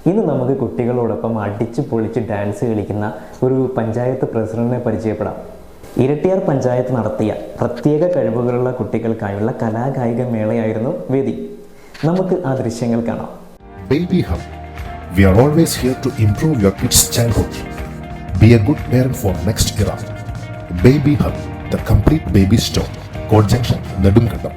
ഇന്ന് നമുക്ക് കുട്ടികളോടൊപ്പം അടിച്ചു പൊളിച്ച് ഡാൻസ് കളിക്കുന്ന ഒരു പഞ്ചായത്ത് പ്രസിഡന്റിനെ പരിചയപ്പെടാം. ഇരട്ടിയാർ പഞ്ചായത്ത് നടത്തിയ പ്രത്യേക കഴിവുകളുള്ള കുട്ടികൾക്കായുള്ള കലാകായിക മേളയായിരുന്നു വേദി. നമുക്ക് ആ ദൃശ്യങ്ങൾ കാണാം. Baby Hub. We are always here to improve your kids' childhood. Be a good parent for next era. Baby Hub, the complete baby store. Court Junction, Nedumkandam.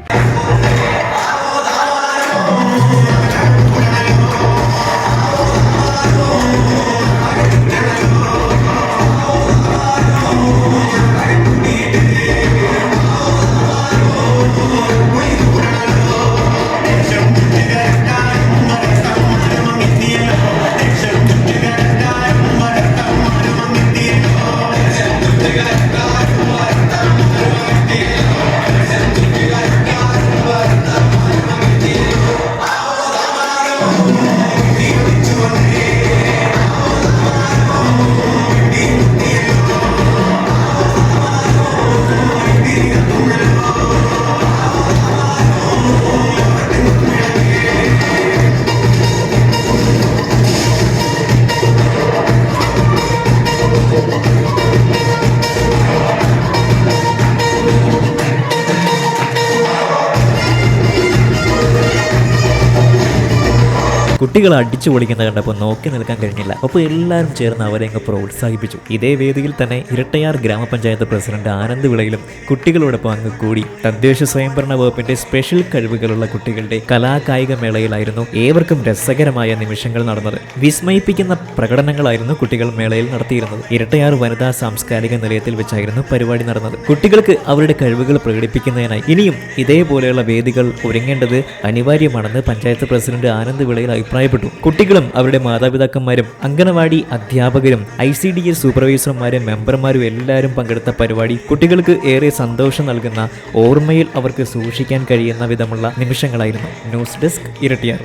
കുട്ടികൾ അടിച്ചു പൊളിക്കുന്നത് കണ്ടപ്പോൾ നോക്കി നിൽക്കാൻ കഴിഞ്ഞില്ല. അപ്പോൾ എല്ലാവരും ചേർന്ന് അവരെ അങ്ങ് പ്രോത്സാഹിപ്പിച്ചു. ഇതേ വേദിയിൽ തന്നെ ഇരട്ടയാർ ഗ്രാമപഞ്ചായത്ത് പ്രസിഡന്റ് ആനന്ദ് വിളയിലും കുട്ടികളോടൊപ്പം അങ്ങ് കൂടി. തദ്ദേശ സ്വയംഭരണ വകുപ്പിന്റെ സ്പെഷ്യൽ കഴിവുകളുള്ള കുട്ടികളുടെ കലാകായിക മേളയിലായിരുന്നു ഏവർക്കും രസകരമായ നിമിഷങ്ങൾ നടന്നത്. വിസ്മയിപ്പിക്കുന്ന പ്രകടനങ്ങളായിരുന്നു കുട്ടികൾ മേളയിൽ നടത്തിയിരുന്നത്. ഇരട്ടയാർ വനിതാ സാംസ്കാരിക നിലയത്തിൽ വെച്ചായിരുന്നു പരിപാടി നടന്നത്. കുട്ടികൾക്ക് അവരുടെ കഴിവുകൾ പ്രകടിപ്പിക്കുന്നതിനായി ഇനിയും ഇതേപോലെയുള്ള വേദികൾ ഒരുങ്ങേണ്ടത് അനിവാര്യമാണെന്ന് പഞ്ചായത്ത് പ്രസിഡന്റ് ആനന്ദ് വിളയിൽ അഭിപ്രായപ്പെട്ടു. കുട്ടികളും അവരുടെ മാതാപിതാക്കന്മാരും അംഗനവാടി അധ്യാപകരും ICDS സൂപ്പർവൈസർമാരും മെമ്പർമാരും എല്ലാവരും പങ്കെടുത്ത പരിപാടി കുട്ടികൾക്ക് ഏറെ സന്തോഷം നൽകുന്ന, ഓർമ്മയിൽ അവർക്ക് സൂക്ഷിക്കാൻ കഴിയുന്ന വിധമുള്ള നിമിഷങ്ങളായിരുന്നു. ന്യൂസ് ഡെസ്ക് ഇരട്ടിയാർ.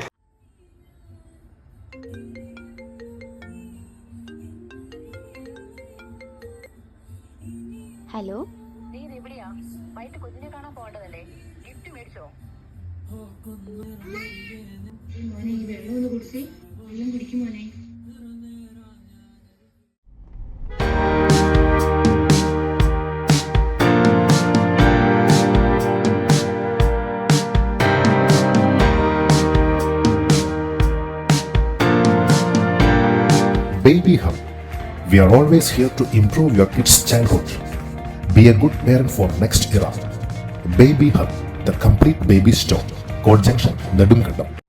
ഹലോ, നീ എവിടെയാ? വൈകിട്ട് കുഞ്ഞിനെ കാണാൻ പോകേണ്ടതല്ലേ? ഗിഫ്റ്റ് മേടിച്ചോ? മോനെ ഈ വെള്ളം ഒന്ന് കുടിച്ചേ. വെള്ളം കുടിക്കും മോനെ. Baby Hub. We are always here to improve your kids' childhood. Be a good parent for next era. Baby Hub, the complete baby store. Court Junction, Nedumkandam.